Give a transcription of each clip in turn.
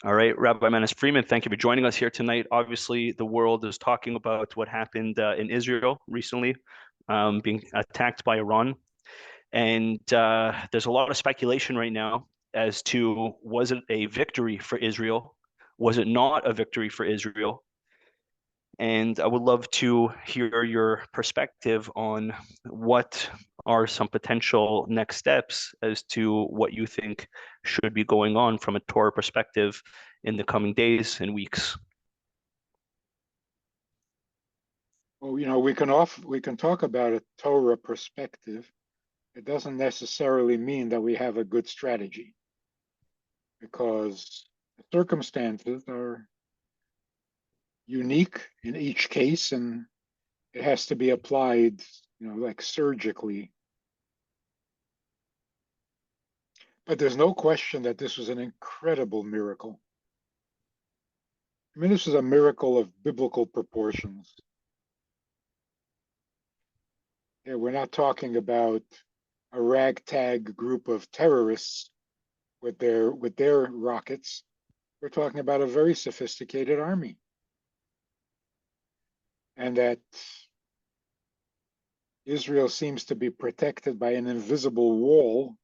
All right, Rabbi Manis Freeman, thank you for joining us here tonight. Obviously, the world is talking about what happened in Israel recently, being attacked by Iran. And there's a lot of speculation right now as to was it a victory for Israel? Was it not a victory for Israel? And I would love to hear your perspective on what are some potential next steps as to what you think should be going on from a Torah perspective in the coming days and weeks. Well, we can talk about a Torah perspective. It doesn't necessarily mean that we have a good strategy because the circumstances are unique in each case and it has to be applied, like surgically. But there's no question that this was an incredible miracle. I mean, this is a miracle of biblical proportions. Yeah, we're not talking about a ragtag group of terrorists with their rockets. We're talking about a very sophisticated army. And that Israel seems to be protected by an invisible wall.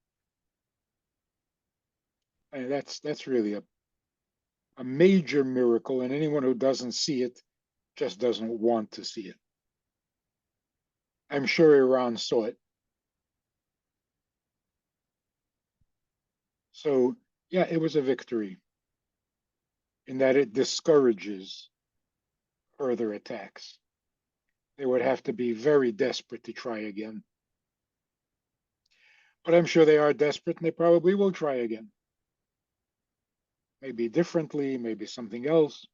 And that's really a major miracle, and anyone who doesn't see it just doesn't want to see it. I'm sure Iran saw it. So, yeah, it was a victory in that it discourages further attacks. They would have to be very desperate to try again. But I'm sure they are desperate and they probably will try again. Maybe differently, maybe something else.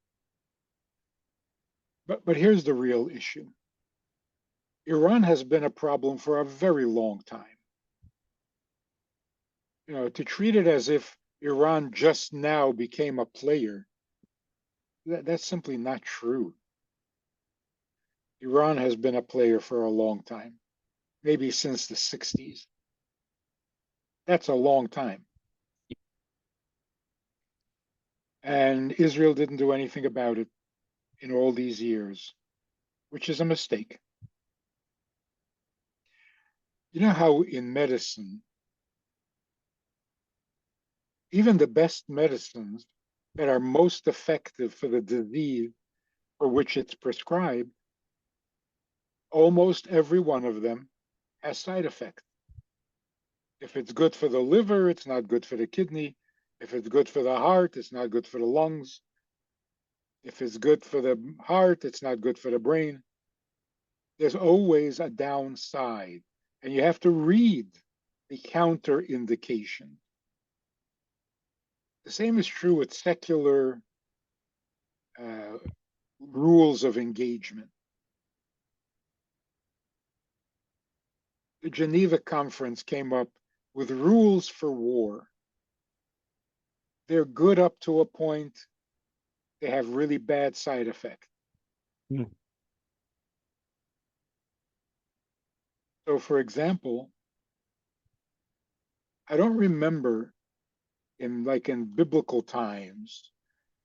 But here's the real issue. Iran has been a problem for a very long time. To treat it as if Iran just now became a player, that's simply not true. Iran has been a player for a long time, maybe since the 60s. That's a long time. And Israel didn't do anything about it in all these years, which is a mistake. You know how in medicine, even the best medicines that are most effective for the disease for which it's prescribed, almost every one of them has side effects. If it's good for the liver, it's not good for the kidney. If it's good for the heart, it's not good for the lungs. If it's good for the heart, it's not good for the brain. There's always a downside, and you have to read the counter indication. The same is true with secular rules of engagement. The Geneva Conference came up with rules for war. They're good up to a point. They have really bad side effects. Mm. So, for example, I don't remember in biblical times,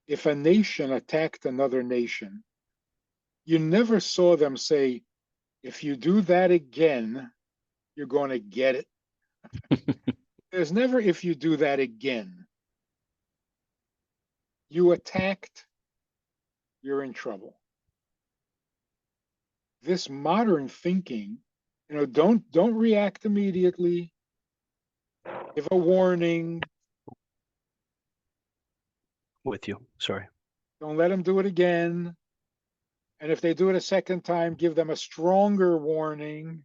if a nation attacked another nation, you never saw them say, if you do that again, you're going to get it. There's never, if you do that again. You attacked, you're in trouble. This modern thinking, don't react immediately. Give a warning. With you. Sorry. Don't let them do it again. And if they do it a second time, give them a stronger warning.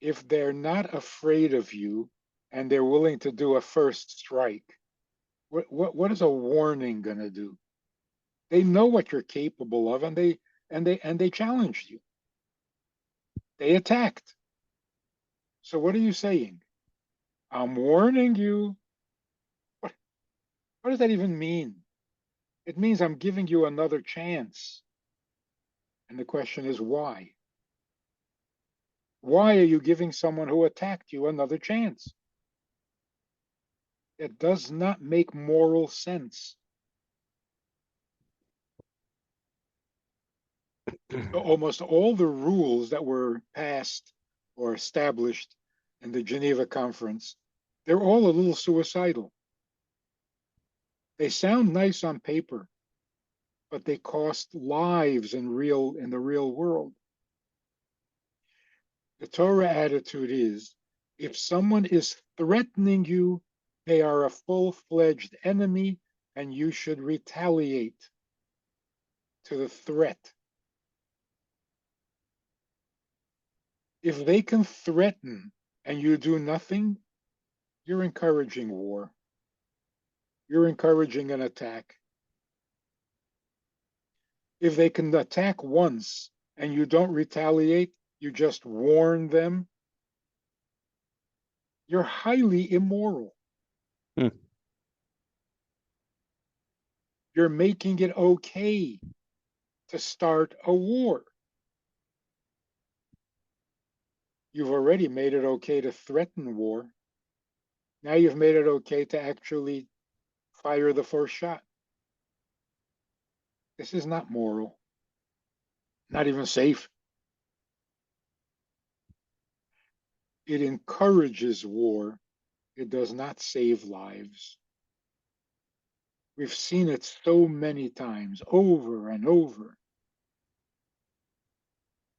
If they're not afraid of you and they're willing to do a first strike, what is a warning going to do? They know what you're capable of, and they challenged you. They attacked. So what are you saying? I'm warning you. What does that even mean? It means I'm giving you another chance. And the question is why? Why are you giving someone who attacked you another chance? It does not make moral sense. Almost all the rules that were passed or established in the Geneva Conference, they're all a little suicidal. They sound nice on paper, but they cost lives in the real world. The Torah attitude is if someone is threatening you, they are a full-fledged enemy and you should retaliate to the threat. If they can threaten and you do nothing, you're encouraging war. You're encouraging an attack. If they can attack once and you don't retaliate, you just warn them, you're highly immoral. Hmm. You're making it okay to start a war. You've already made it okay to threaten war. Now you've made it okay to actually fire the first shot. This is not moral, not even safe. It encourages war. It does not save lives. We've seen it so many times, over and over.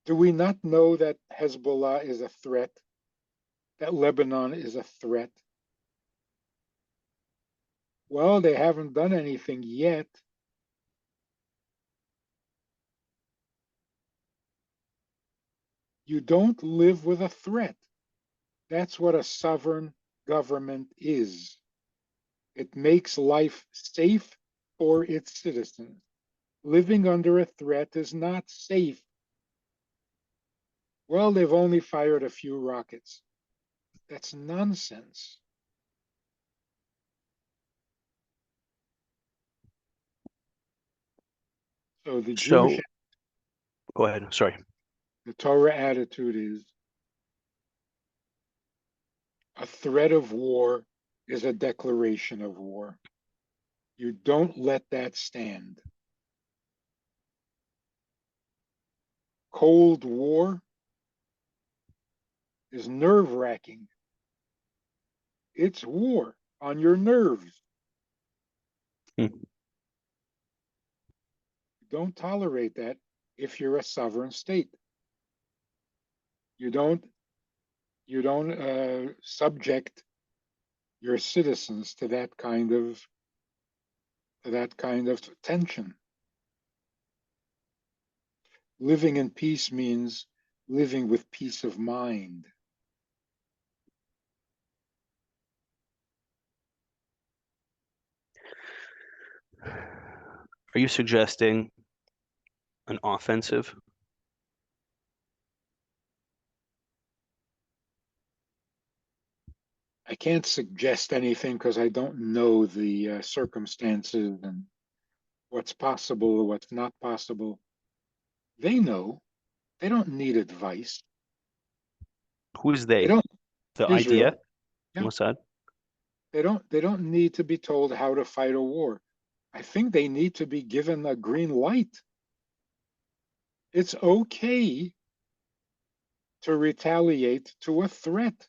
Do we not know that Hezbollah is a threat, that Lebanon is a threat? Well, they haven't done anything yet. You don't live with a threat. That's what a sovereign government is. It makes life safe for its citizens. Living under a threat is not safe. Well, they've only fired a few rockets. That's nonsense. So the Jewish, So go ahead. Sorry. the Torah attitude is a threat of war is a declaration of war. You don't let that stand. Cold War is nerve wracking. It's war on your nerves. Hmm. Don't tolerate that if you're a sovereign state. You don't subject your citizens to that kind of tension. Living in peace means living with peace of mind. Are you suggesting an offensive? I can't suggest anything because I don't know the circumstances and what's possible or what's not possible. They know. They don't need advice. Who is They they? don't. The Israel. idea, Yeah. Mossad? They don't need to be told how to fight a war. I think they need to be given a green light. It's okay to retaliate to a threat.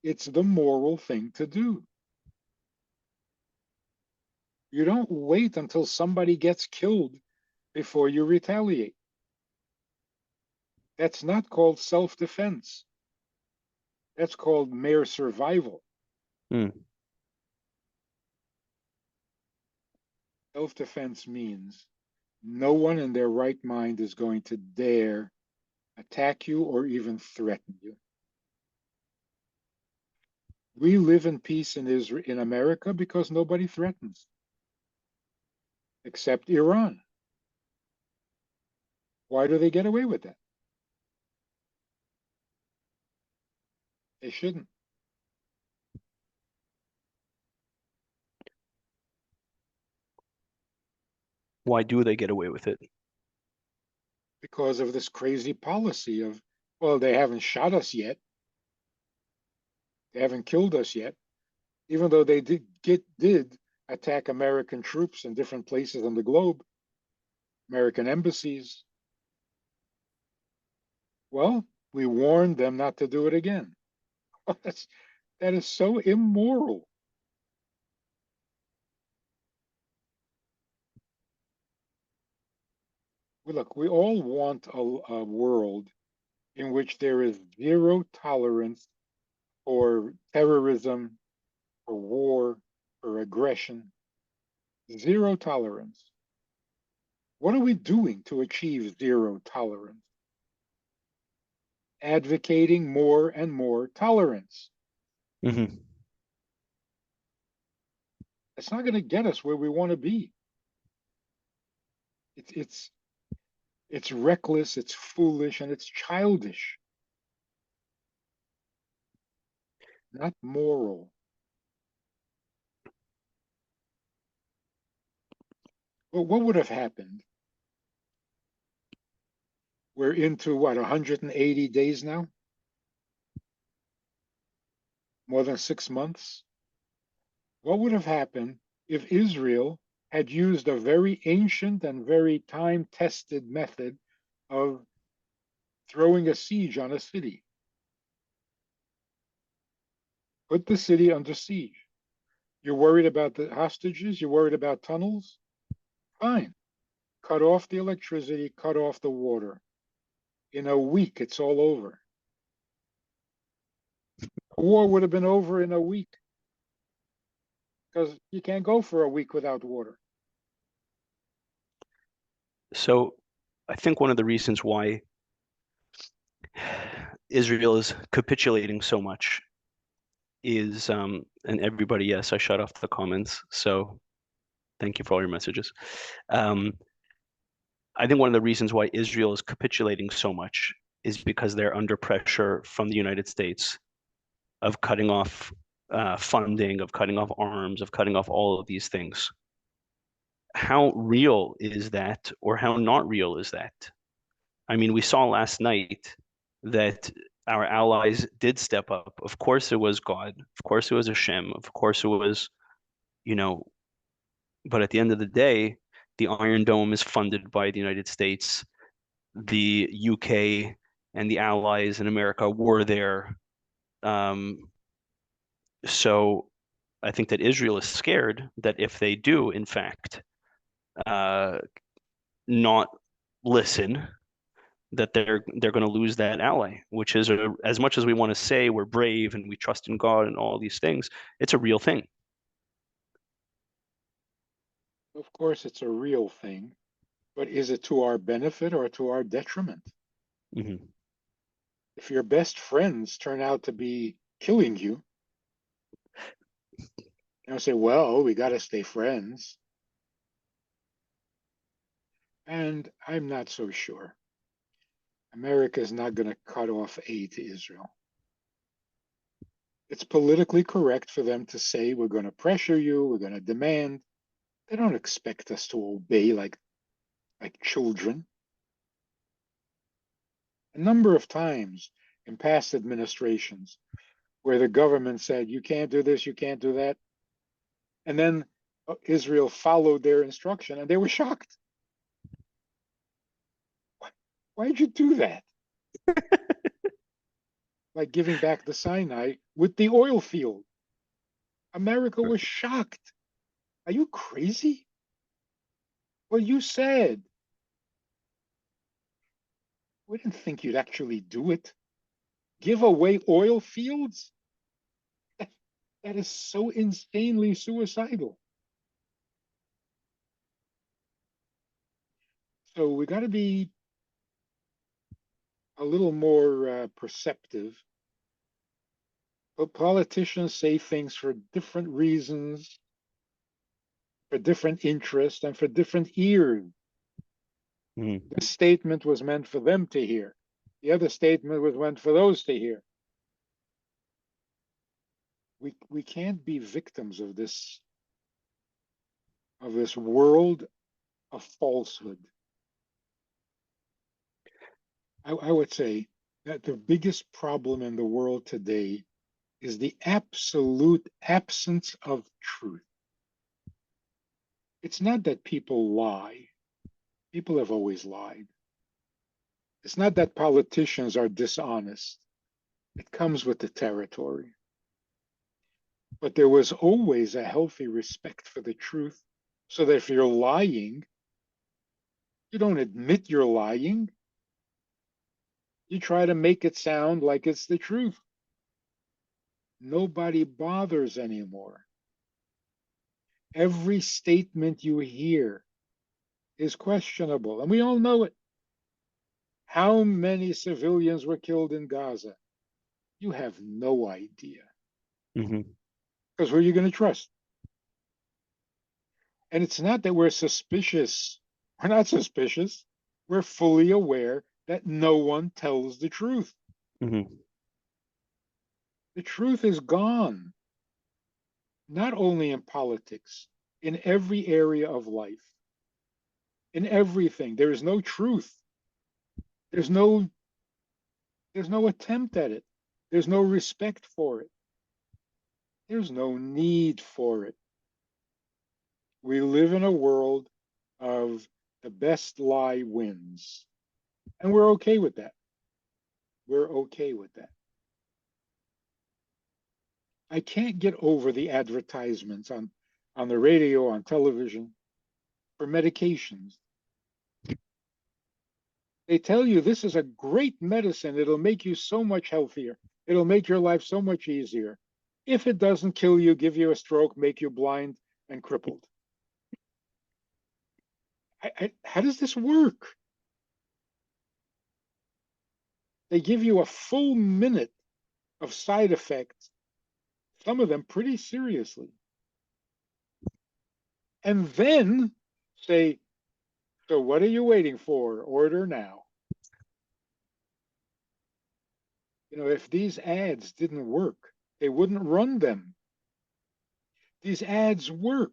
It's the moral thing to do. You don't wait until somebody gets killed before you retaliate. That's not called self-defense. That's called mere survival. Hmm. Self-defense means no one in their right mind is going to dare attack you or even threaten you. We live in peace in Israel, in America, because nobody threatens, except Iran. Why do they get away with that? They shouldn't, Why do they get away with it? because of this crazy policy of, Well, they haven't shot us yet. They haven't killed us yet, even though they did attack American troops in different places on the globe, American embassies. Well, we warned them not to do it again. That is so immoral. Look, we all want a world in which there is zero tolerance for terrorism, for war, for aggression. Zero tolerance. What are we doing to achieve zero tolerance? Advocating more and more tolerance. Mm-hmm. It's not going to get us where we want to be. It's it's it's reckless, it's foolish, and it's childish, not moral. But what would have happened? We're into what, 180 days now? More than 6 months? What would have happened if Israel had used a very ancient and very time-tested method of throwing a siege on a city? Put the city under siege. You're worried about the hostages? You're worried about tunnels? Fine. Cut off the electricity, cut off the water. In a week, it's all over. The war would have been over in a week because you can't go for a week without water. So I think one of the reasons why Israel is capitulating so much is, and everybody, yes, I shut off the comments. So thank you for all your messages. Um, I think one of the reasons why Israel is capitulating so much is because they're under pressure from the United States of cutting off funding, of cutting off arms, of cutting off all of these things. How real is that, or how not real is that? I mean, we saw last night that our allies did step up. Of course, it was God. Of course, it was Hashem. Of course, it was, you know, but at the end of the day, the Iron Dome is funded by the United States. The UK and the allies in America were there. Um, so I think that Israel is scared that if they do, in fact, uh, not listen, that they're going to lose that ally, which is as much as we want to say we're brave and we trust in God and all these things, it's a real thing. Of course, it's a real thing, but is it to our benefit or to our detriment? Mm-hmm. If your best friends turn out to be killing you, you say, well, we got to stay friends. And I'm not so sure. America is not going to cut off aid to Israel. It's politically correct for them to say, we're going to pressure you, we're going to demand. They don't expect us to obey like children. A number of times in past administrations where the government said, you can't do this, you can't do that. And then Israel followed their instruction and they were shocked. Why'd you do that? Like giving back the Sinai with the oil field. America was shocked. Are you crazy? Well, you said. We didn't think you'd actually do it. Give away oil fields? That is so insanely suicidal. So we got to be a little more perceptive. But politicians say things for different reasons, for different interests, and for different ears. Mm-hmm. This statement was meant for them to hear. The other statement was meant for those to hear. We can't be victims of this world of falsehood. I would say that the biggest problem in the world today is the absolute absence of truth. It's not that people lie. People have always lied. It's not that politicians are dishonest. It comes with the territory. But there was always a healthy respect for the truth, so that if you're lying, you don't admit you're lying. You try to make it sound like it's the truth. Nobody bothers anymore. Every statement you hear is questionable, and we all know it. How many civilians were killed in Gaza? You have no idea. Hmm. Because who are you going to trust? And it's not that we're suspicious. We're not suspicious. We're fully aware that no one tells the truth. Hmm. The truth is gone, not only in politics, in every area of life, in everything. There is no truth. There's no there's no attempt at it. There's no respect for it. There's no need for it. We live in a world of the best lie wins. And we're okay with that. We're okay with that. I can't get over the advertisements on the radio, on television for medications. They tell you this is a great medicine. It'll make you so much healthier. It'll make your life so much easier. If it doesn't kill you, give you a stroke, make you blind and crippled. How does this work? They give you a full minute of side effects, some of them pretty seriously, and then say, so what are you waiting for? Order now. If these ads didn't work, they wouldn't run them. These ads work.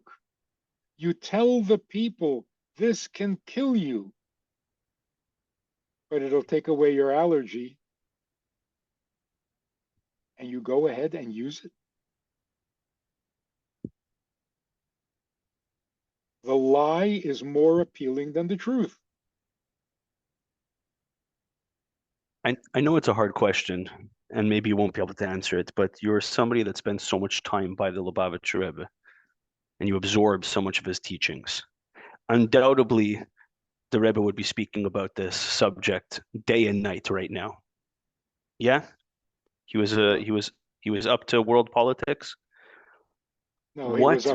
You tell the people this can kill you, but it'll take away your allergy, and you go ahead and use it. The lie is more appealing than the truth. I know it's a hard question, and maybe you won't be able to answer it, but you're somebody that spends so much time by the Lubavitcher Rebbe, and you absorb so much of his teachings. Undoubtedly, the Rebbe would be speaking about this subject day and night right now. Yeah, he was Well, he was up to world politics. no, What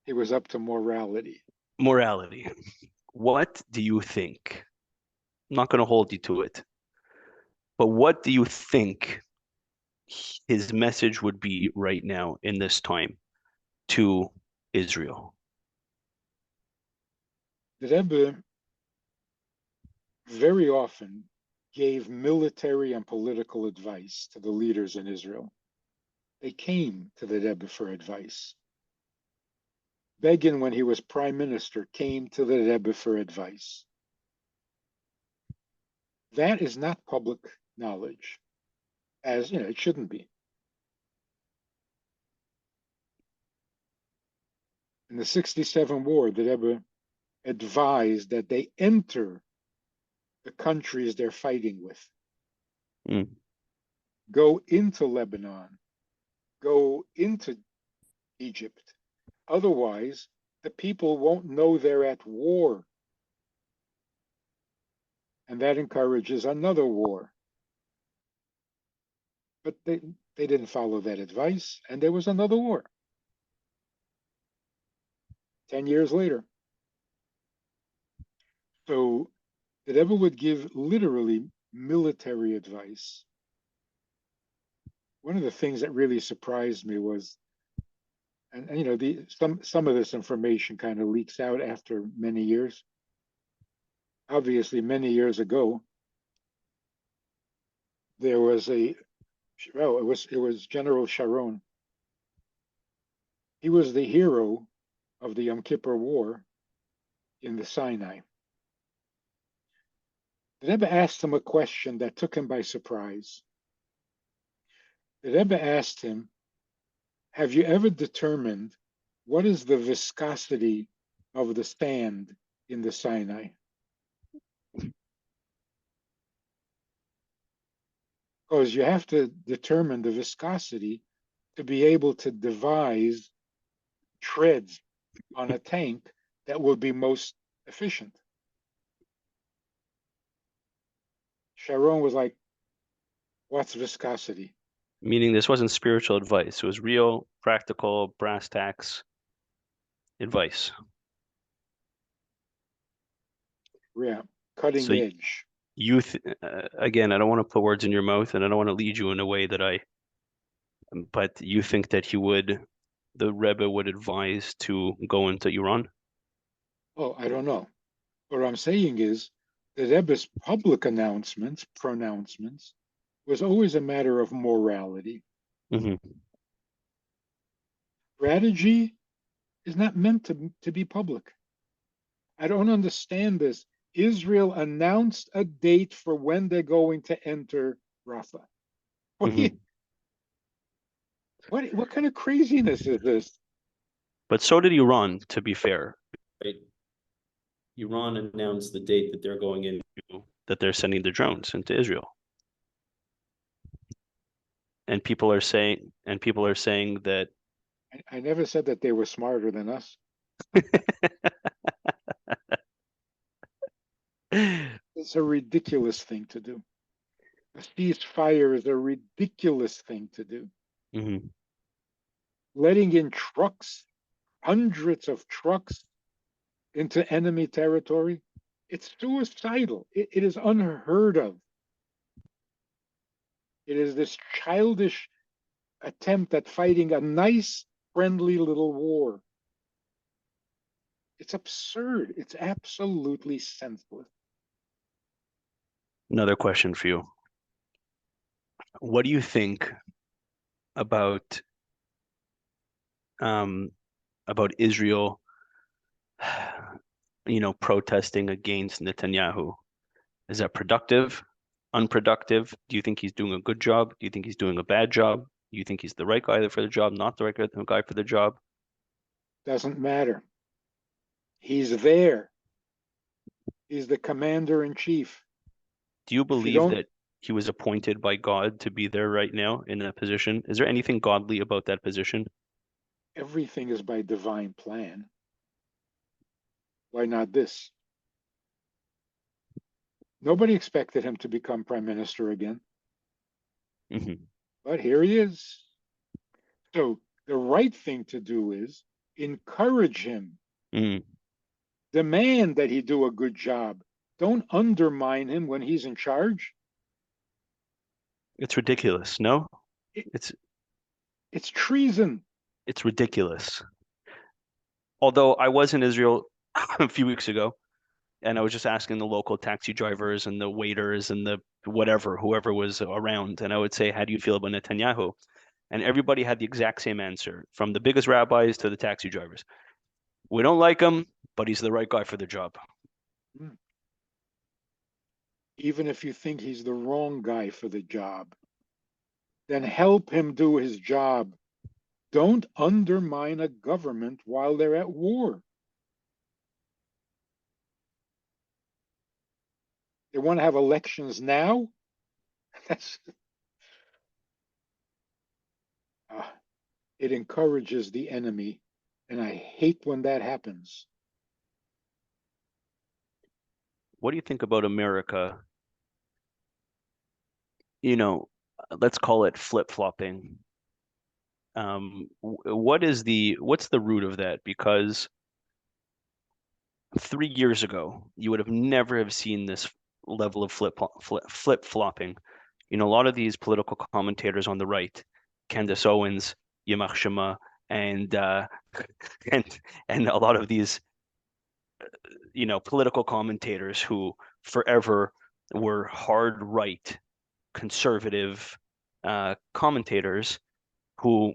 he was up to morality. morality? What do you think? I'm not going to hold you to it, but what do you think his message would be right now in this time to Israel? The Rebbe very often gave military and political advice to the leaders in Israel. They came to the Rebbe for advice. Begin, when he was prime minister, came to the Rebbe for advice. That is not public knowledge, as it shouldn't be. In the 67 war, the Rebbe advised that they enter the countries they're fighting with. Mm. Go into Lebanon, go into Egypt. Otherwise, the people won't know they're at war. And that encourages another war. But they didn't follow that advice, and there was another war 10 years later. So the Rebbe would give literally military advice. One of the things that really surprised me was, some of this information kind of leaks out after many years. Obviously, many years ago, there was it was General Sharon. He was the hero of the Yom Kippur War in the Sinai. The Rebbe asked him a question that took him by surprise. The Rebbe asked him, have you ever determined what is the viscosity of the sand in the Sinai? Because you have to determine the viscosity to be able to devise treads on a tank that will be most efficient. Sharon was like, what's viscosity? Meaning this wasn't spiritual advice. It was real, practical, brass tacks advice. Yeah, cutting So edge. again, I don't want to put words in your mouth, and I don't want to lead you in a way but you think that the Rebbe would advise to go into Iran? Oh, I don't know. What I'm saying is the Rebbe's public pronouncements, was always a matter of morality. Hmm. Strategy is not meant to be public. I don't understand this. Israel announced a date for when they're going to enter Rafah. What, Hmm. what kind of craziness is this? But so did Iran, to be fair. Right? Iran announced the date that they're going into, that they're sending the drones into Israel. And people are saying that I never said that they were smarter than us. It's a ridiculous thing to do. A ceasefire is a ridiculous thing to do. Mhm. Letting in trucks, hundreds of trucks into enemy territory, it's suicidal. It is unheard of. It is this childish attempt at fighting a nice, friendly little war. It's absurd. It's absolutely senseless. Another question for you. What do you think about um about Israel, protesting against Netanyahu? Is that productive? Unproductive? Do you think he's doing a good job? Do you think he's doing a bad job? Do you think he's the right guy for the job, not the right guy for the job? Doesn't matter. He's there. He's the commander in chief. Do you If you believe don't, that he was appointed by God to be there right now in that position? Is there anything godly about that position? everything is by divine plan. Why not this? Nobody expected him to become prime minister again, Hmm. but here he is. So the right thing to do is encourage him, Mm. demand that he do a good job. Don't undermine him when he's in charge. It's ridiculous. No, It, it's it's treason. it's ridiculous. Although I was in Israel a few weeks ago, and I was just asking the local taxi drivers and the waiters and the whoever was around, and I would say, "How do you feel about Netanyahu?" And everybody had the exact same answer, from the biggest rabbis to the taxi drivers. We don't like him, but he's the right guy for the job. Even if you think he's the wrong guy for the job, then help him do his job. Don't undermine a government while they're at war. They want to have elections now. That's uh, it encourages the enemy, and I hate when that happens. What do you think about America? You know, let's call it flip-flopping. What's the root of that? Because 3 years ago, you would have never have seen this level of flip-flopping. A lot of these political commentators on the right, Candace Owens, Yamach Shema, and and and a lot of these, political commentators who forever were hard right conservative commentators who,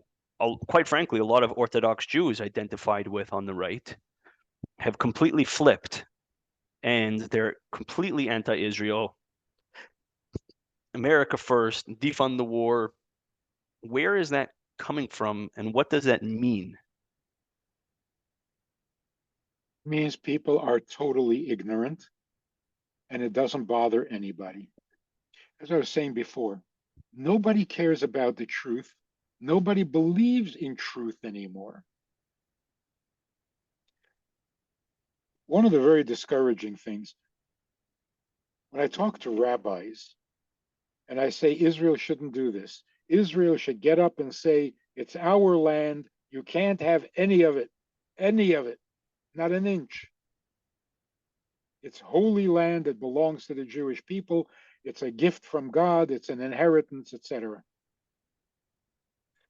quite frankly, a lot of Orthodox Jews identified with on the right, have completely flipped and they're completely anti-Israel. America first, defund the war. Where is that coming from, and what does that mean? Means people are totally ignorant and it doesn't bother anybody. As I was saying before, nobody cares about the truth. Nobody believes in truth anymore. One of the very discouraging things, when I talk to rabbis and I say Israel shouldn't do this, Israel should get up and say, it's our land. You can't have any of it, not an inch. It's holy land. It belongs to the Jewish people. It's a gift from God. It's an inheritance, etc.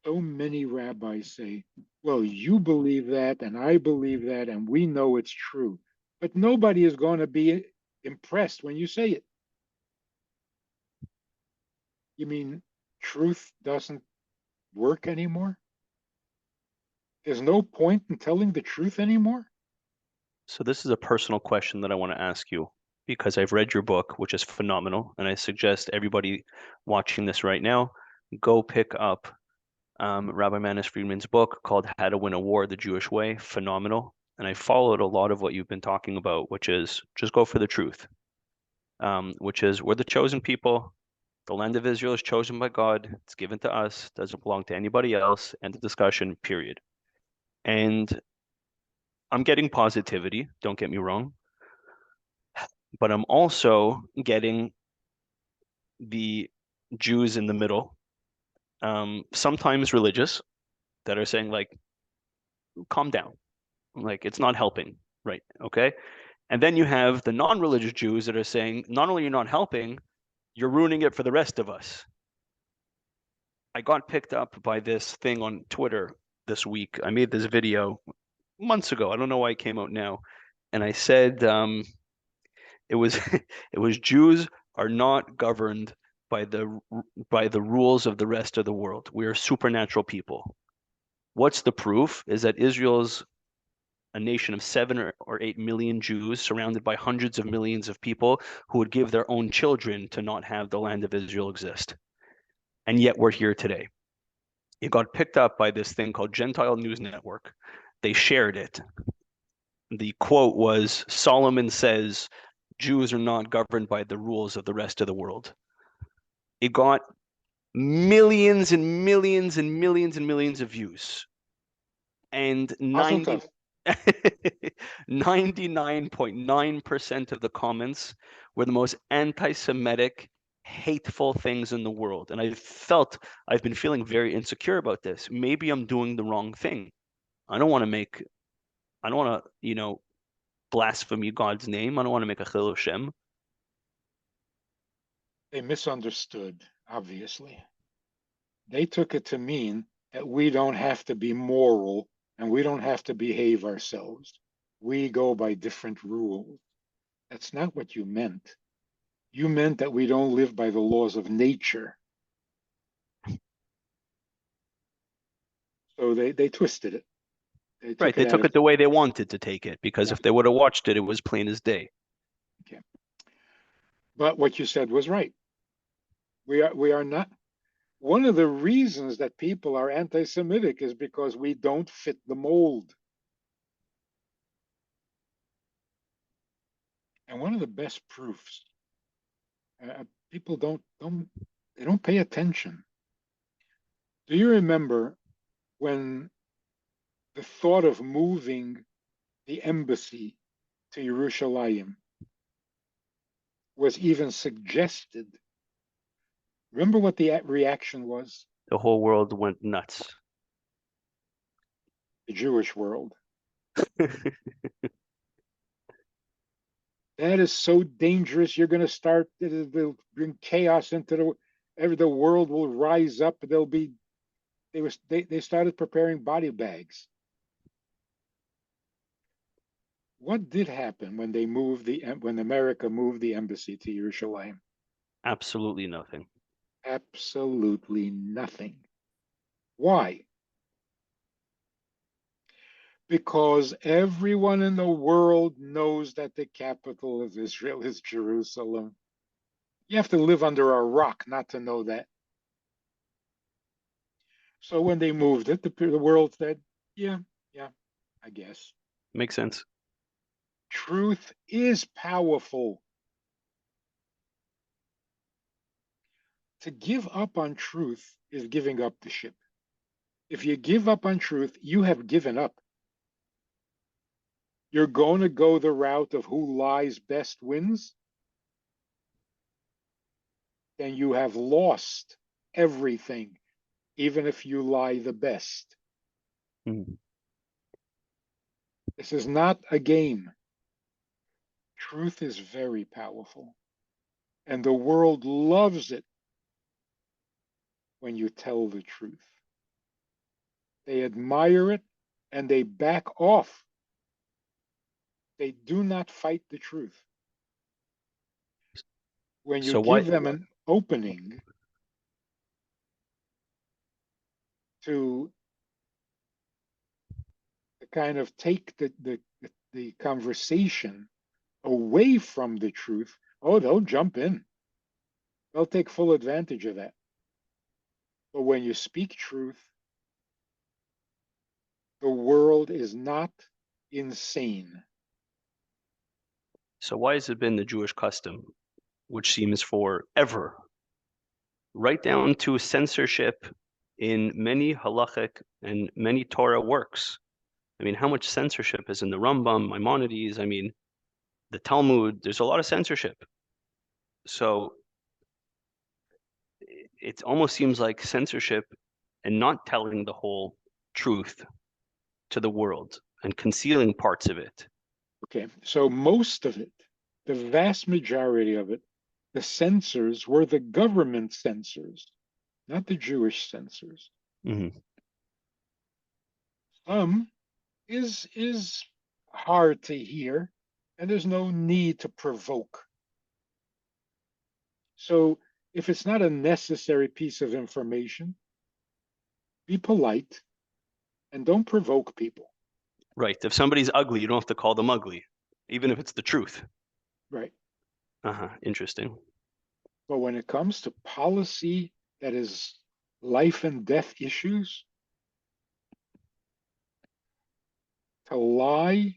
So many rabbis say, well, you believe that, and I believe that, and we know it's true. But nobody is going to be impressed when you say it. You mean truth doesn't work anymore? There's no point in telling the truth anymore? So this is a personal question that I want to ask you because I've read your book, which is phenomenal, and I suggest everybody watching this right now go pick up Rabbi Manis Friedman's book called How to Win a War the Jewish Way. Phenomenal. And I followed a lot of what you've been talking about, which is just go for the truth, which is we're the chosen people. The land of Israel is chosen by God. It's given to us, doesn't belong to anybody else. End of discussion, period. And I'm getting positivity, don't get me wrong, but I'm also getting the Jews in the middle, sometimes religious, that are saying, like, calm down. Like, it's not helping, right? Okay. And then you have the non-religious Jews that are saying, not only are you not helping, you're ruining it for the rest of us. I got picked up by this thing on Twitter this week. I made this video months ago. I don't know why it came out now. And I said, it was it was Jews are not governed by the rules of the rest of the world. We are supernatural people. What's the proof? Is that Israel's a nation of 7 or 8 million Jews surrounded by hundreds of millions of people who would give their own children to not have the land of Israel exist. And yet we're here today. It got picked up by this thing called Gentile News Network. They shared it. The quote was, Solomon says, Jews are not governed by the rules of the rest of the world. It got millions and millions and millions and millions of views. And 99.9% of the comments were the most anti-Semitic, hateful things in the world. And I've been feeling very insecure about this. Maybe I'm doing the wrong thing. I don't want to, blaspheme God's name. I don't want to make a chilul Shem. They misunderstood, obviously. They took it to mean that we don't have to be moral and we don't have to behave ourselves. We go by different rules. That's not what you meant. You meant that we don't live by the laws of nature. So they twisted it. They Right. took They it out took of, it the way they wanted to take it, because yeah, if they would have watched it, it was plain as day. okay. But what you said was right. We are not. One of the reasons that people are anti-Semitic is because we don't fit the mold. And one of the best proofs, people they don't pay attention. Do you remember when the thought of moving the embassy to Jerusalem was even suggested? Remember what the reaction was? The whole world went nuts. The Jewish world. That is so dangerous. You're going to start, it'll bring chaos into the world will rise up. They started preparing body bags. What did happen when when America moved the embassy to Jerusalem? Absolutely nothing. Absolutely nothing. Why? Because everyone in the world knows that the capital of Israel is Jerusalem. You have to live under a rock not to know that. So when they moved it, the world said, yeah, yeah, I guess. Makes sense. Truth is powerful. To give up on truth is giving up the ship. If you give up on truth, you have given up. You're going to go the route of who lies best wins, then you have lost everything, even if you lie the best. Mm. This is not a game. Truth is very powerful, and the world loves it when you tell the truth. They admire it and they back off. They do not fight the truth. When you So why? give them an opening to kind of take the conversation away from the truth, oh, they'll jump in. They'll take full advantage of that. But when you speak truth, the world is not insane. So why has it been the Jewish custom, which seems forever, right down to censorship in many halachic and many Torah works? I mean, how much censorship is in the Rambam, Maimonides? I mean, the Talmud. There's a lot of censorship. So it almost seems like censorship and not telling the whole truth to the world and concealing parts of it. Okay, so most of it, the vast majority of it, the censors were the government censors, not the Jewish censors. Mm-hmm. Some is hard to hear, and there's no need to provoke. So if it's not a necessary piece of information, be polite and don't provoke people. Right. If somebody's ugly, you don't have to call them ugly, even if it's the truth. Right. Uh-huh. Interesting. But when it comes to policy that is life and death issues, to lie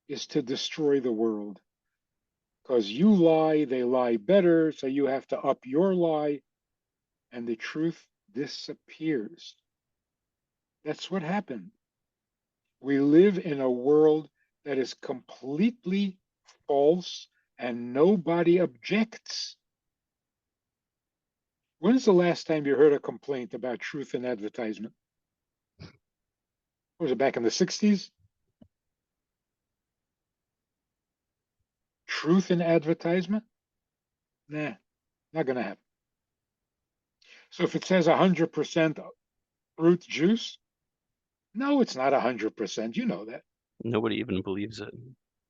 is to destroy the world. Because you lie, they lie better, so you have to up your lie, and the truth disappears. That's what happened. We live in a world that is completely false and nobody objects. When's the last time you heard a complaint about truth in advertisement? Was it back in the 60s? Truth in advertisement? Nah, not going to happen. So if it says 100% fruit juice, no, it's not 100%. You know that. Nobody even believes it.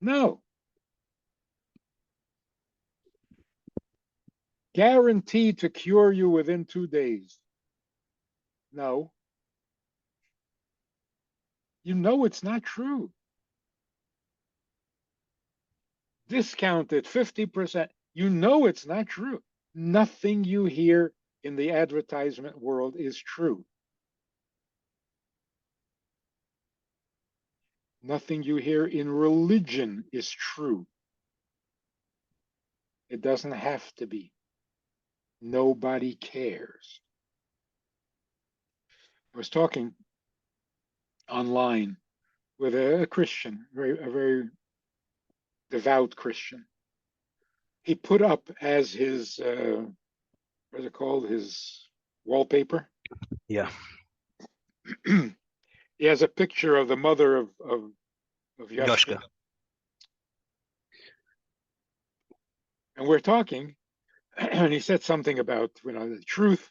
No. Guaranteed to cure you within 2 days. No. You know it's not true. Discounted 50%. You know it's not true. Nothing you hear in the advertisement world is true. Nothing you hear in religion is true. It doesn't have to be. Nobody cares. I was talking online with a Christian, a very devout Christian. He put up as his, what is it called? His wallpaper. Yeah. He has a picture of the mother of Yashka. Yoshka. And we're talking, and he said something about, the truth.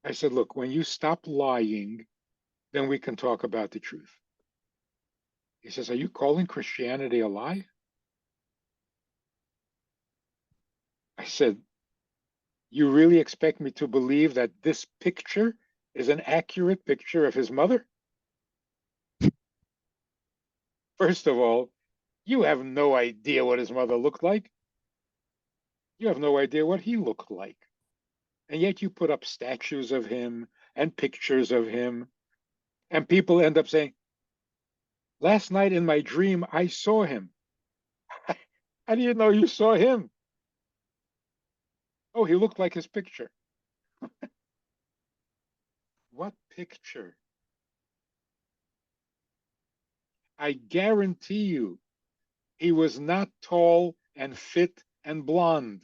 I said, look, when you stop lying, then we can talk about the truth. He says, are you calling Christianity a lie? I said, you really expect me to believe that this picture is an accurate picture of his mother? First of all, you have no idea what his mother looked like. You have no idea what he looked like. And yet you put up statues of him and pictures of him. And people end up saying, last night in my dream, I saw him. How do you know you saw him? Oh, he looked like his picture. What picture? I guarantee you, he was not tall and fit and blonde.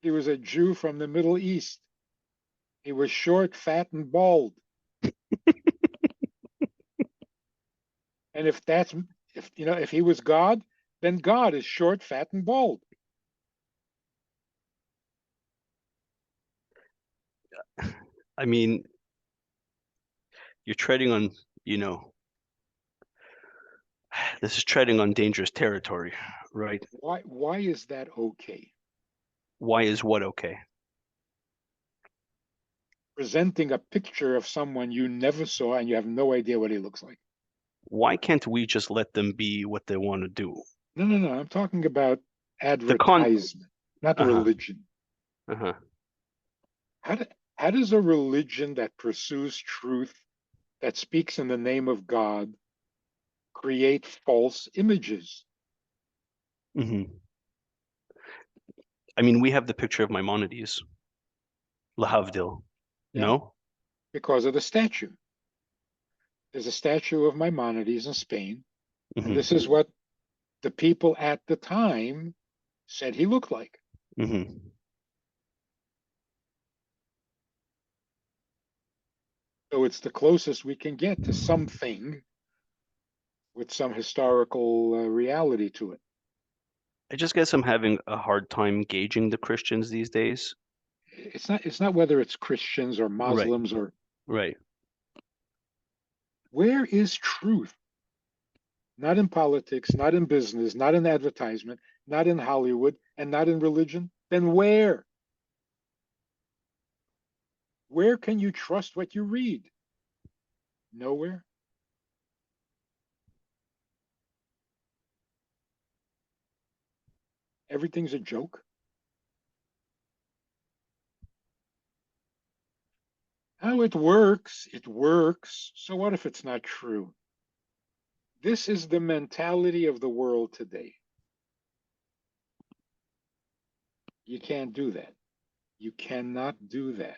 He was a Jew from the Middle East. He was short, fat, and bald. And if he was God, then God is short, fat, and bald. I mean, you're treading on, you know, this is treading on dangerous territory, right? Why is that okay? Why is what okay? Presenting a picture of someone you never saw and you have no idea what he looks like. Why can't we just let them be what they want to do? No, no, no. I'm talking about The con advertisement, not the uh-huh, religion. uh-huh. How, do, how does a religion that pursues truth, that speaks in the name of God, create false images? Hmm. I mean, we have the picture of Maimonides, Lahavdil. Yeah, No? because of the statue. There's a statue of Maimonides in Spain, and this Hmm. is what the people at the time said he looked like. Hmm. So it's the closest we can get to something with some historical reality to it. I just guess I'm having a hard time gauging the Christians these days. It's not whether it's Christians or Right, Muslims or right. where is truth? Not in politics, not in business, not in advertisement, not in Hollywood, and not in religion. Then where? Where can you trust what you read? Nowhere. Everything's a joke. Oh, it works. It works. So what if it's not true? This is the mentality of the world today. You can't do that. You cannot do that.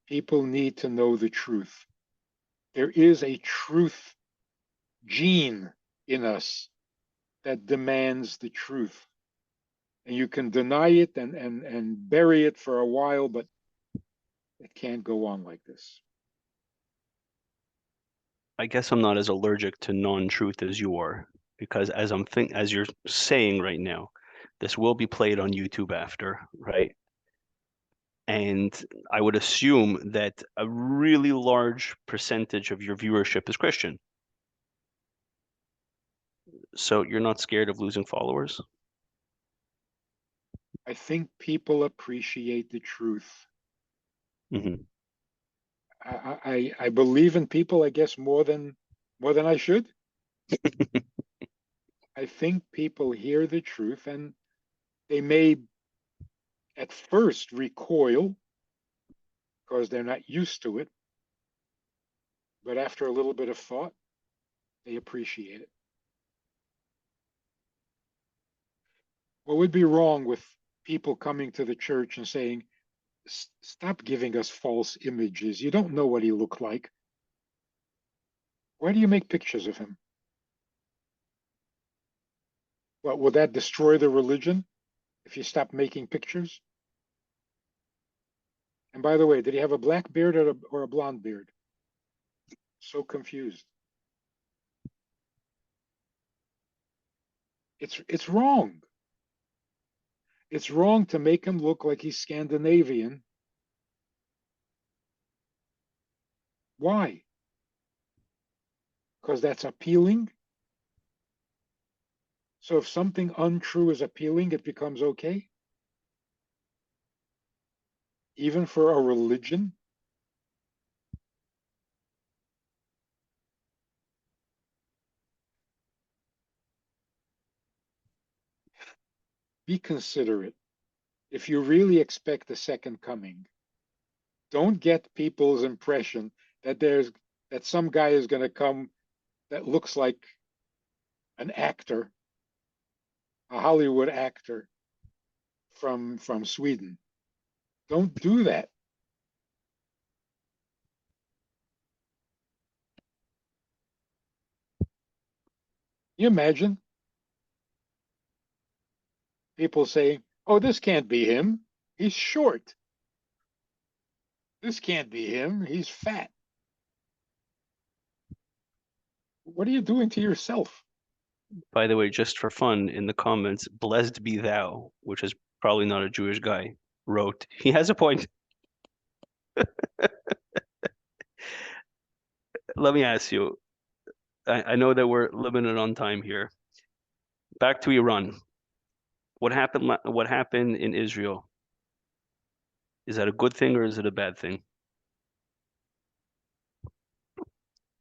People need to know the truth. There is a truth gene in us that demands the truth. And you can deny it and bury it for a while, but it can't go on like this. I guess I'm not as allergic to non-truth as you are, because as you're saying right now, this will be played on YouTube after, right? And I would assume that a really large percentage of your viewership is Christian. So you're not scared of losing followers? I think people appreciate the truth. Hmm. I believe in people, I guess, more than I should. I think people hear the truth and they may at first recoil because they're not used to it, but after a little bit of thought, they appreciate it. What would be wrong with people coming to the church and saying, stop giving us false images. You don't know what he looked like. Why do you make pictures of him? Well, will that destroy the religion if you stop making pictures? And by the way, did he have a black beard or a blonde beard? So confused. It's wrong. It's wrong to make him look like he's Scandinavian. Why? Because that's appealing. So if something untrue is appealing, it becomes okay, even for a religion. be considerate. If you really expect the second coming, don't get people's impression that some guy is going to come that looks like an actor, a Hollywood actor from Sweden. Don't do that. You imagine people saying, "Oh, this can't be him. He's short. This can't be him. He's fat." What are you doing to yourself? By the way, just for fun, in the comments, blessed be thou, which is probably not a Jewish guy, wrote, he has a point. Let me ask you, I know that we're limited on time here. Back to Iran. What happened in Israel? Is that a good thing or is it a bad thing?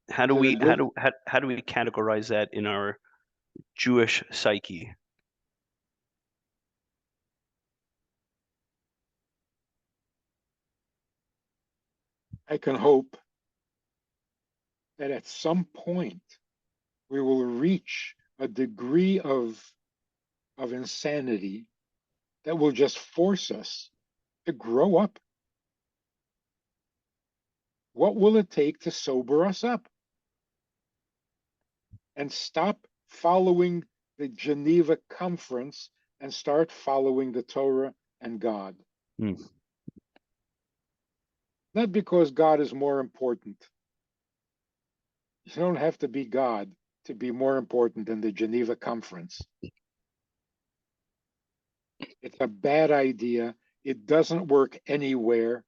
How do Is it a we how good? do how do we categorize that in our Jewish psyche? I can hope that at some point we will reach a degree of insanity that will just force us to grow up. What will it take to sober us up and stop following the Geneva Conference and start following the Torah and God? Hmm. Not because God is more important. You don't have to be God to be more important than the Geneva Conference. It's a bad idea. It doesn't work anywhere.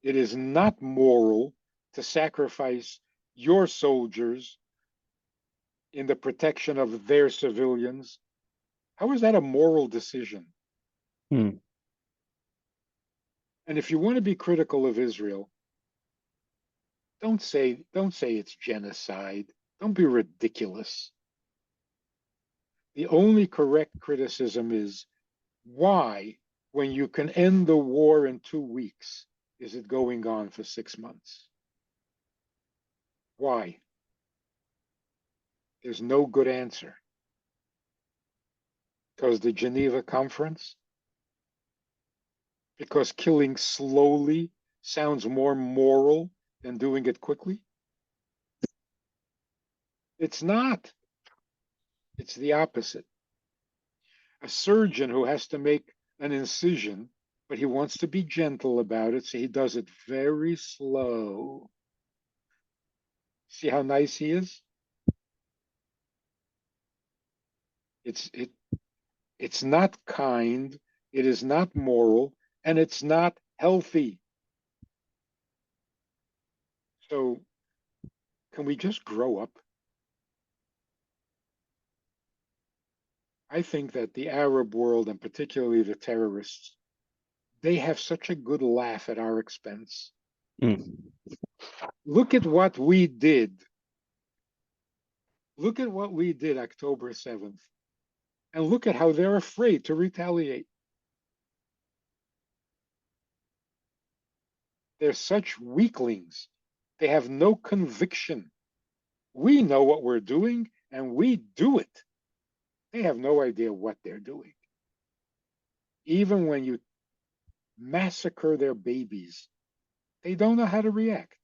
It is not moral to sacrifice your soldiers in the protection of their civilians. How is that a moral decision? Hmm. And if you want to be critical of Israel, don't say it's genocide. Don't be ridiculous. The only correct criticism is why, when you can end the war in 2 weeks, is it going on for 6 months? Why? There's no good answer. Because the Geneva Conference? Because killing slowly sounds more moral than doing it quickly? It's not. It's the opposite. A surgeon who has to make an incision, but he wants to be gentle about it, so he does it very slow. See how nice he is? It's it it's not kind, it is not moral, and it's not healthy. So can we just grow up? I think that the Arab world, and particularly the terrorists, they have such a good laugh at our expense. Hmm. Look at what we did. Look at what we did October 7th. And look at how they're afraid to retaliate. They're such weaklings. They have no conviction. We know what we're doing and we do it. They have no idea what they're doing. Even when you massacre their babies, they don't know how to react.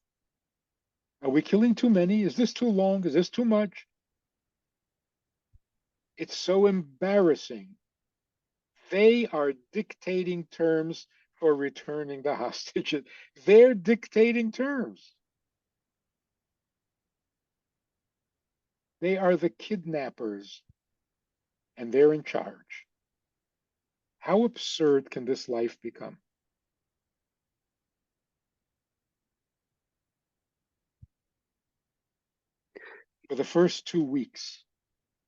Are we killing too many? Is this too long? Is this too much? It's so embarrassing. They are dictating terms for returning the hostages. They're dictating terms. They are the kidnappers and they're in charge. How absurd can this life become? For the first 2 weeks,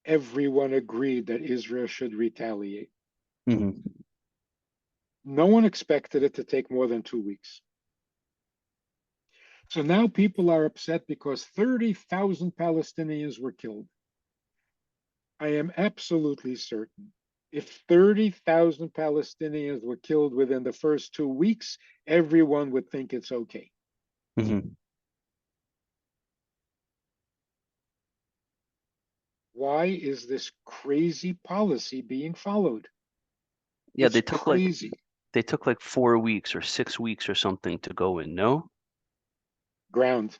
everyone agreed that Israel should retaliate. Hmm. No one expected it to take more than 2 weeks. So now people are upset because 30,000 Palestinians were killed. I am absolutely certain If 30,000 Palestinians were killed within the first 2 weeks, everyone would think it's okay. Hmm. Why is this crazy policy being followed? Yeah, It's crazy. they took like 4 weeks or 6 weeks or something to go in, no? Ground.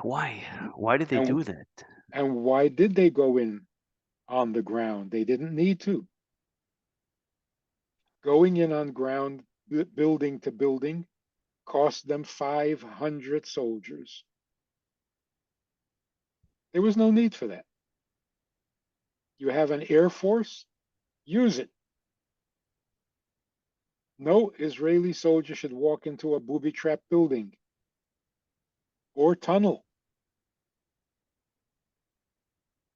Why? Why did they And do that? and why did they go in on the ground? They didn't need to. Going in on ground, building to building, cost them 500 soldiers. There was no need for that. You have an air force, use it. No Israeli soldier should walk into a booby trap building or tunnel.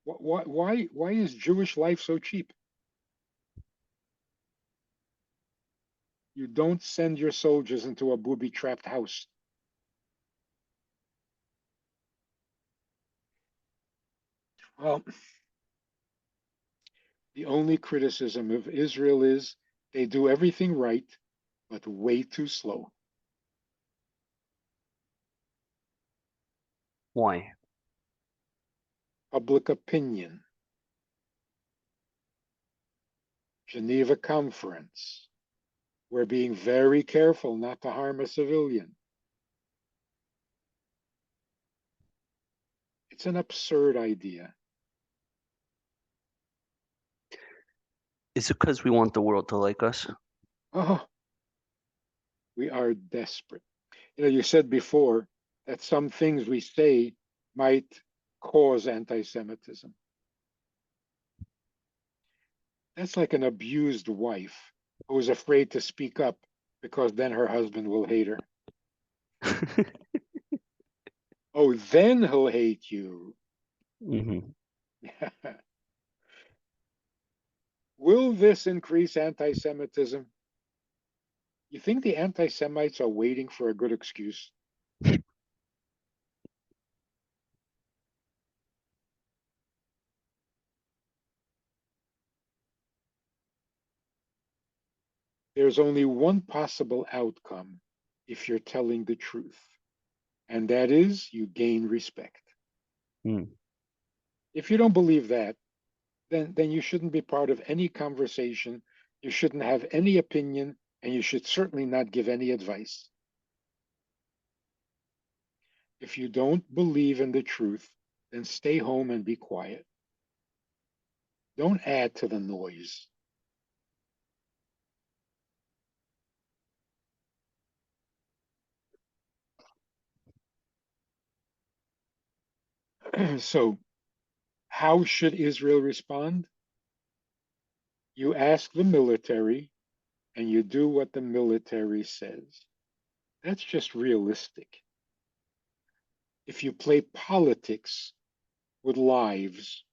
Why is Jewish life so cheap? You don't send your soldiers into a booby trapped house. Well, the only criticism of Israel is they do everything right, but way too slow. Why? Public opinion, Geneva Conference. We're being very careful not to harm a civilian. It's an absurd idea. Is it because we want the world to like us? Oh, we are desperate. You said before that some things we say might cause anti Semitism. That's like an abused wife who is afraid to speak up because then her husband will hate her. Oh, then he'll hate you. Hmm. Will this increase anti Semitism? You think the anti Semites are waiting for a good excuse? There's only one possible outcome if you're telling the truth, and that is you gain respect. Mm. If you don't believe that, then you shouldn't be part of any conversation. You shouldn't have any opinion, and you should certainly not give any advice. If you don't believe in the truth, then stay home and be quiet. Don't add to the noise. So, how should Israel respond? You ask the military and you do what the military says. That's just realistic. If you play politics with lives,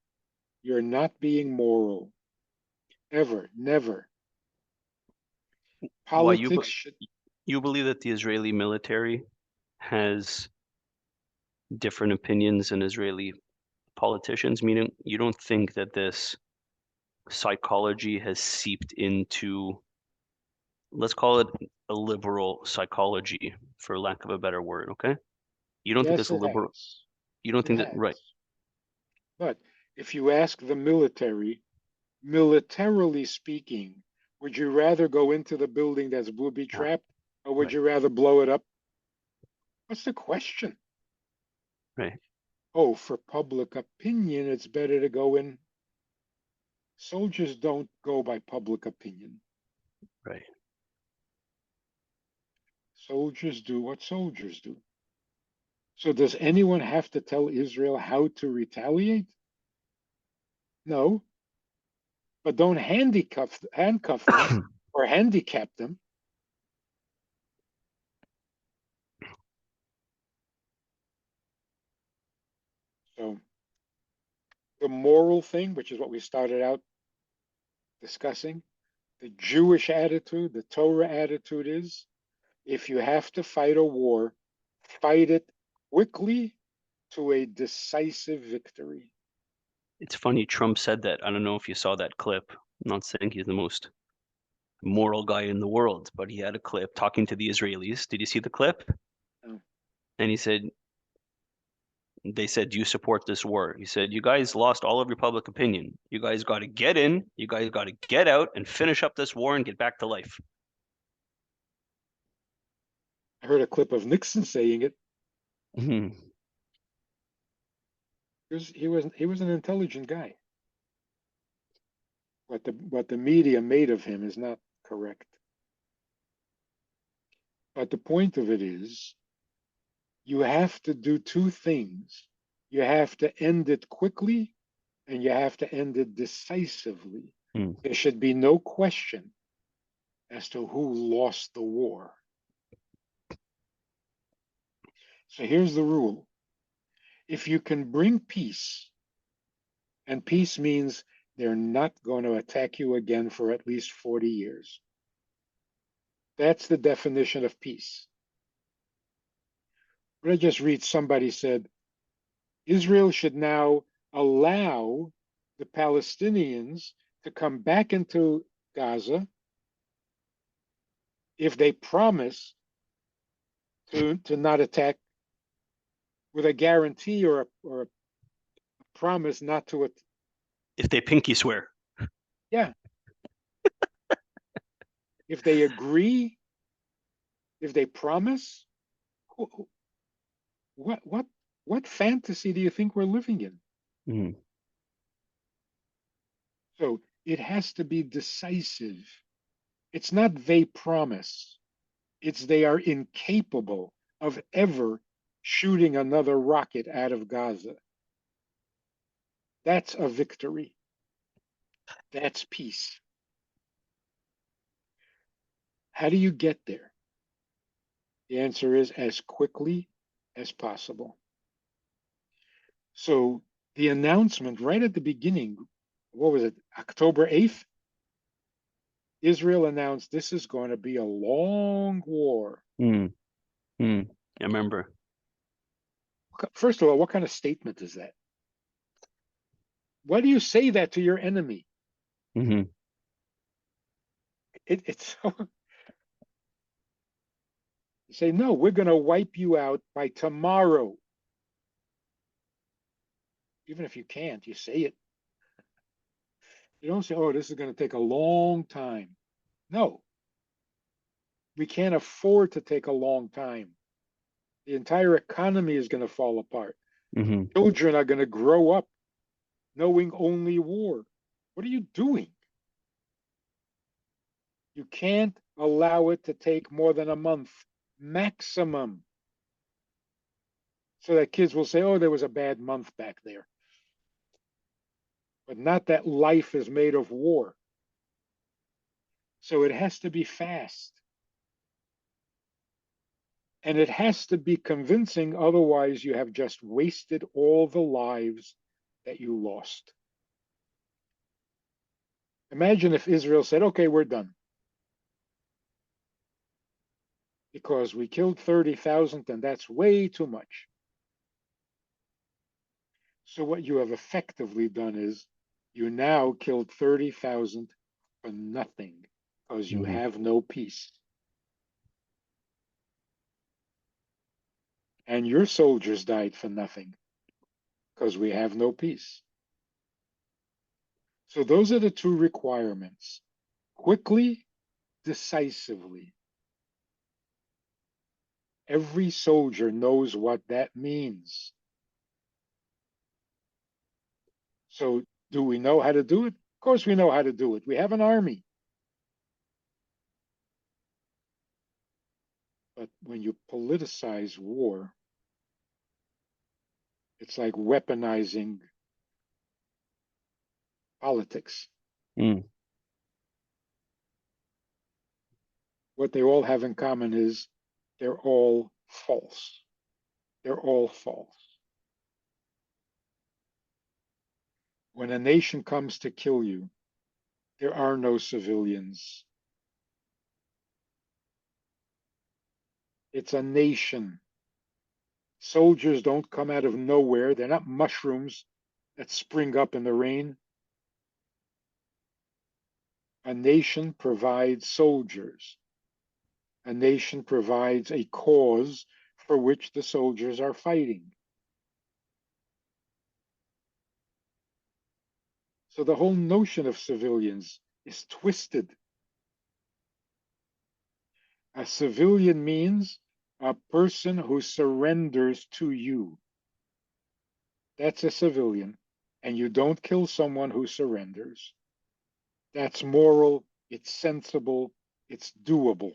you're not being moral. Ever, never. Why Politics should, you believe that the Israeli military has different opinions than Israeli politicians? Meaning, you don't think that this psychology has seeped into, let's call it a liberal psychology, for lack of a better word, okay? You don't think yes, this it liberal, has. you don't It think that, right, has. But if you ask the military, militarily speaking, would you rather go into the building that's booby ah, trapped or would right, you rather blow it up? What's the question? right, Oh, for public opinion, it's better to go in. Soldiers don't go by public opinion. right. Soldiers do what soldiers do. So, does anyone have to tell Israel how to retaliate? No, but don't handcuff them or handicap them. So, the moral thing, which is what we started out discussing, the Jewish attitude, the Torah attitude is if you have to fight a war, fight it quickly to a decisive victory. It's funny, Trump said that. I don't know if you saw that clip I'm not saying he's the most moral guy in the world, but he had a clip talking to the Israelis. Did you see the clip? No. And he said, they said, "Do you support this war?" He said, "You guys lost all of your public opinion. You guys got to get in, you guys got to get out and finish up this war and get back to life." I heard a clip of Nixon saying it. Mhm. He was an intelligent guy. What the media made of him is not correct. But the point of it is, you have to do two things. You have to end it quickly, and you have to end it decisively. Mm. There should be no question as to who lost the war. So here's the rule. If you can bring peace, and peace means they're not going to attack you again for at least 40 years. That's the definition of peace. What I just read, somebody said, Israel should now allow the Palestinians to come back into Gaza if they promise to not attack, with a guarantee or a promise not to. If they pinky swear. Yeah, if they agree, if they promise, what what fantasy do you think we're living in? Mm. So it has to be decisive. It's not they promise, it's they are incapable of ever shooting another rocket out of Gaza. That's a victory. That's peace. How do you get there? The answer is as quickly as possible. So the announcement right at the beginning, what was it, October 8th? Israel announced this is going to be a long war. Mm. Mm. I remember. First of all, what kind of statement is that? Why do you say that to your enemy? Hmm. It's so, you say, no, we're going to wipe you out by tomorrow. Even if you can't, you say it. You don't say, oh, this is going to take a long time. No, we can't afford to take a long time. The entire economy is going to fall apart. Hmm. Children are going to grow up knowing only war. What are you doing? You can't allow it to take more than a month maximum, so that kids will say, oh, there was a bad month back there. But not that life is made of war. So it has to be fast. And it has to be convincing, otherwise, you have just wasted all the lives that you lost. Imagine if Israel said, okay, we're done, because we killed 30,000 and that's way too much. So what you have effectively done is you now killed 30,000 for nothing, because you Hmm. have no peace. And your soldiers died for nothing, because we have no peace. So those are the two requirements: quickly, decisively. Every soldier knows what that means. So do we know how to do it? Of course we know how to do it. We have an army. But when you politicize war, it's like weaponizing politics. Mm. What they all have in common is they're all false. They're all false. When a nation comes to kill you, there are no civilians. It's a nation. Soldiers don't come out of nowhere. They're not mushrooms that spring up in the rain. A nation provides soldiers. A nation provides a cause for which the soldiers are fighting. So the whole notion of civilians is twisted. A civilian means a person who surrenders to you. That's a civilian. And you don't kill someone who surrenders. That's moral, it's sensible, it's doable.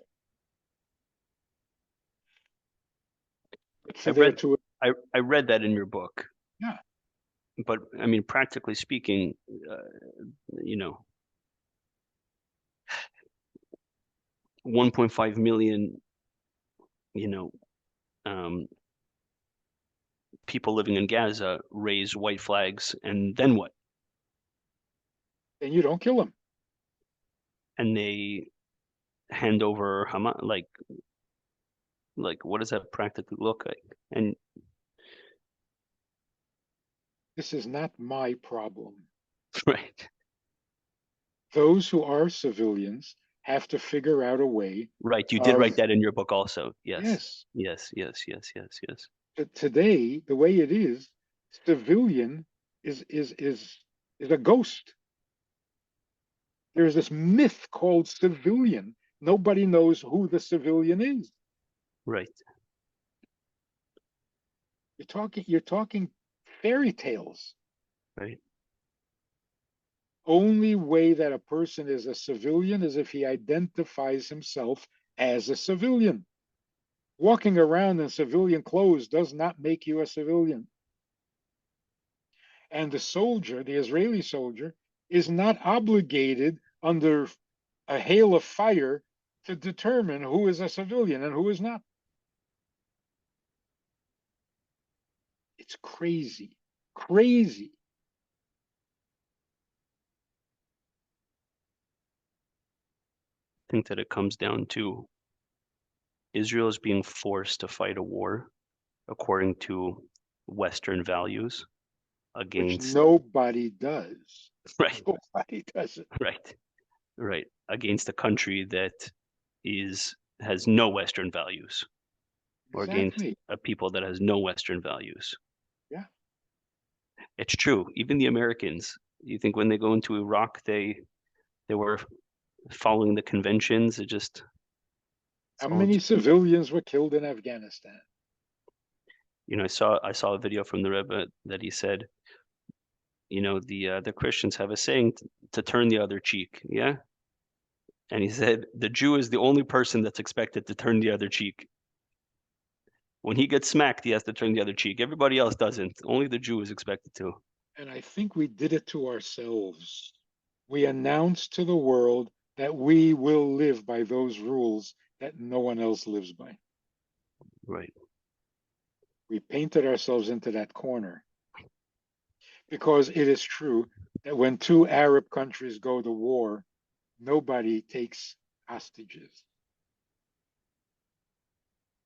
But I for there read to, I read that in your book, yeah, but I mean, practically speaking, uh, you know, 1.5 million, you know, um, people living in Gaza raise white flags, and then what? then you don't kill them. And they hand over Hamas, like what does that practically look like? And This is not my problem. right, Those who are civilians have to figure out a way right. You did write of, that in your book also. Yes, yes, yes, yes, yes, yes, yes. today, the way it is, civilian is a ghost. There's this myth called civilian. Nobody knows who the civilian is. Right, You're talking fairy tales. right, Only way that a person is a civilian is if he identifies himself as a civilian. Walking around in civilian clothes does not make you a civilian. And the soldier, the Israeli soldier, is not obligated under a hail of fire to determine who is a civilian and who is not. It's crazy, crazy. I think that it comes down to Israel is being forced to fight a war according to Western values Which against, nobody does. right, Nobody does it. right, right, against a country that is has no Western values, or against Exactly. a people that has no Western values. Yeah. It's true. Even the Americans, you think when they go into Iraq, they were following the conventions. It just it's How all many civilians were killed in Afghanistan? I saw a video from the Rebbe that he said, the Christians have a saying to turn the other cheek. Yeah. And he said the Jew is the only person that's expected to turn the other cheek. When he gets smacked, he has to turn the other cheek. Everybody else doesn't. Only the Jew is expected to. And I think we did it to ourselves. We announced to the world that we will live by those rules that no one else lives by. Right. We painted ourselves into that corner because it is true that when two Arab countries go to war, nobody takes hostages.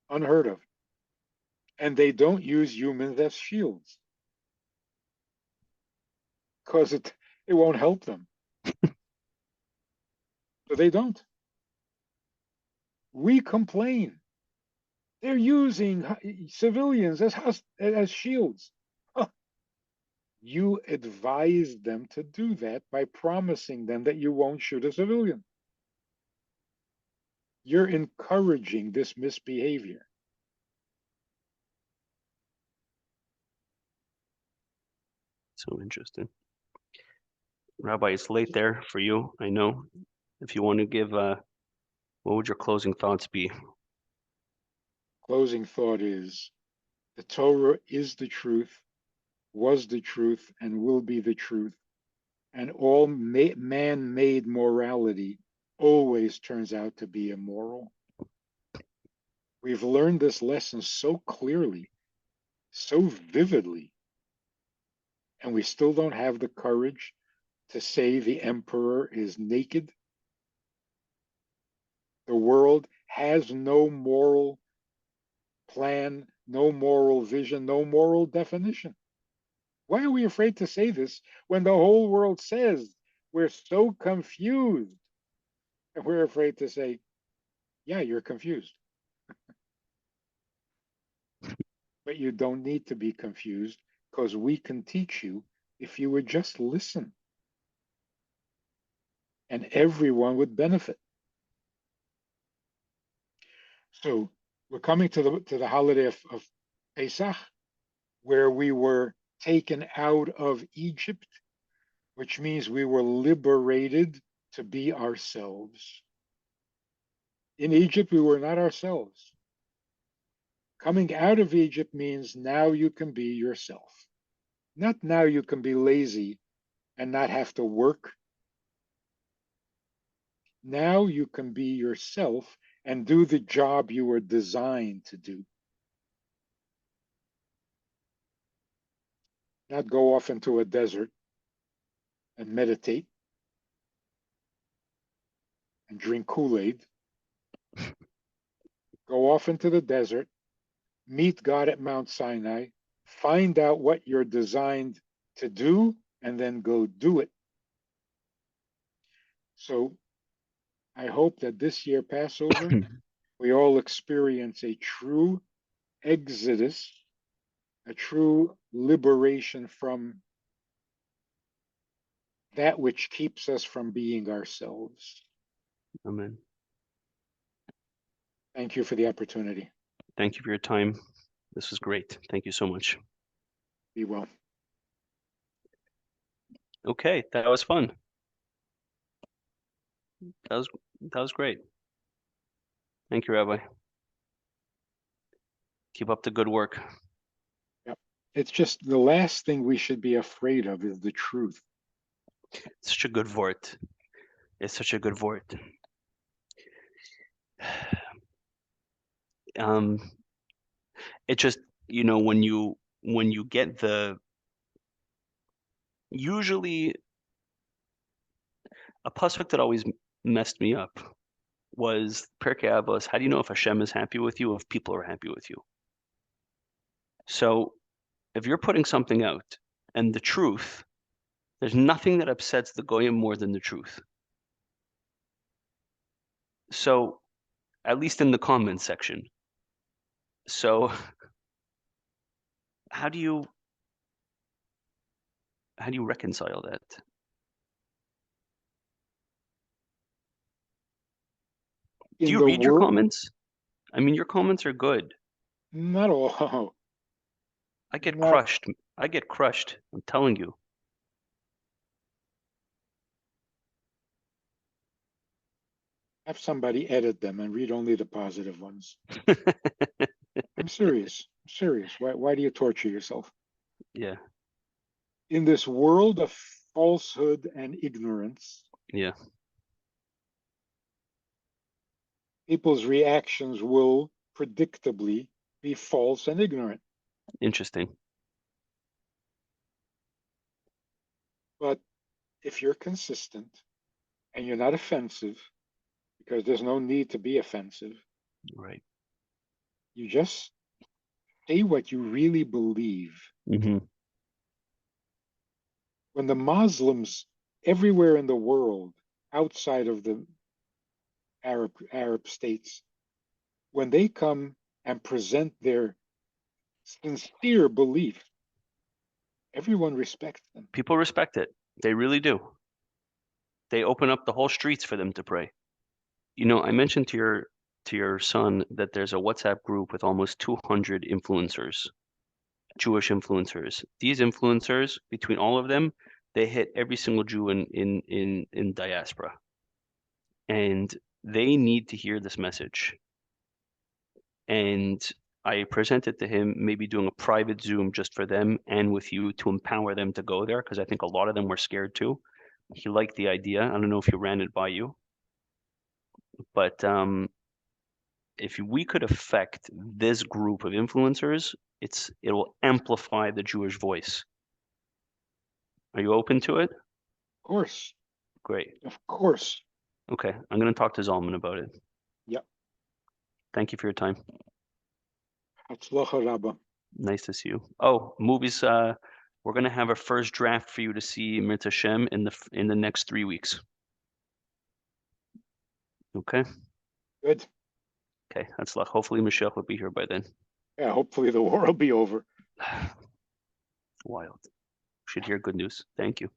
Unheard of. And they don't use humans as shields because it won't help them. So they don't. We complain. They're using civilians as shields. Huh. You advise them to do that by promising them that you won't shoot a civilian. You're encouraging this misbehavior. So interesting. Rabbi, it's late there for you. I know. If you want to give, what would your closing thoughts be? Closing thought is the Torah is the truth, was the truth, and will be the truth. And all man made morality always turns out to be immoral. We've learned this lesson so clearly, so vividly, and we still don't have the courage to say the emperor is naked. The world has no moral plan, no moral vision, no moral definition. Why are we afraid to say this when the whole world says we're so confused? And we're afraid to say, yeah, you're confused. But you don't need to be confused because we can teach you if you would just listen, and everyone would benefit. So we're coming to the holiday of Pesach, where we were taken out of Egypt, which means we were liberated to be ourselves. In Egypt, we were not ourselves. Coming out of Egypt means now you can be yourself. Not now you can be lazy and not have to work. Now you can be yourself and do the job you were designed to do. Not go off into a desert and meditate and drink Kool-Aid. Go off into the desert, meet God at Mount Sinai, find out what you're designed to do, and then go do it. So I hope that this year, Passover, we all experience a true exodus, a true liberation from that which keeps us from being ourselves. Amen. Thank you for the opportunity. Thank you for your time. This was great. Thank you so much. Be well. Okay, that was fun. That was great. Thank you, Rabbi. Keep up the good work. Yep. It's just the last thing we should be afraid of is the truth. It's such a good word. It's such a good word. It just, when you get usually a pasuk that always messed me up was Pirkei Avos. How do you know if Hashem is happy with you, if people are happy with you? So if you're putting something out and the truth, there's nothing that upsets the goyim more than the truth. So at least in the comments section. So how do you reconcile that? Do In you the read your world, comments? I mean, your comments are good. not all, I get not crushed. I get crushed. I'm telling you. have somebody edit them and read only the positive ones. I'm serious. I'm serious. Why do you torture yourself? Yeah, In this world of falsehood and ignorance, yeah. people's reactions will predictably be false and ignorant. Interesting. But if you're consistent and you're not offensive, because there's no need to be offensive, Right. you just say what you really believe. Mm-hmm. When the Muslims everywhere in the world, outside of the Arab states, when they come and present their sincere belief, everyone respects them. People respect it. They really do. They open up the whole streets for them to pray. I mentioned to your son that there's a WhatsApp group with almost 200 influencers, Jewish influencers. These influencers, between all of them, they hit every single Jew in diaspora. And they need to hear this message. And I presented to him maybe doing a private Zoom just for them and with you to empower them to go there because I think a lot of them were scared too. He liked the idea. I don't know if he ran it by you, but if we could affect this group of influencers, it will amplify the Jewish voice. Are you open to it? Of course, Great. of course. Okay, I'm going to talk to Zalman about it. Yep. Thank you for your time. Hatzlacha Rabba. Nice to see you. Oh, movies. We're going to have a first draft for you to see Mirta Shem in the next 3 weeks. Okay. Good. Okay. That's luck. Hopefully Michelle will be here by then. Yeah, hopefully the war will be over. Wild. Should hear good news. Thank you.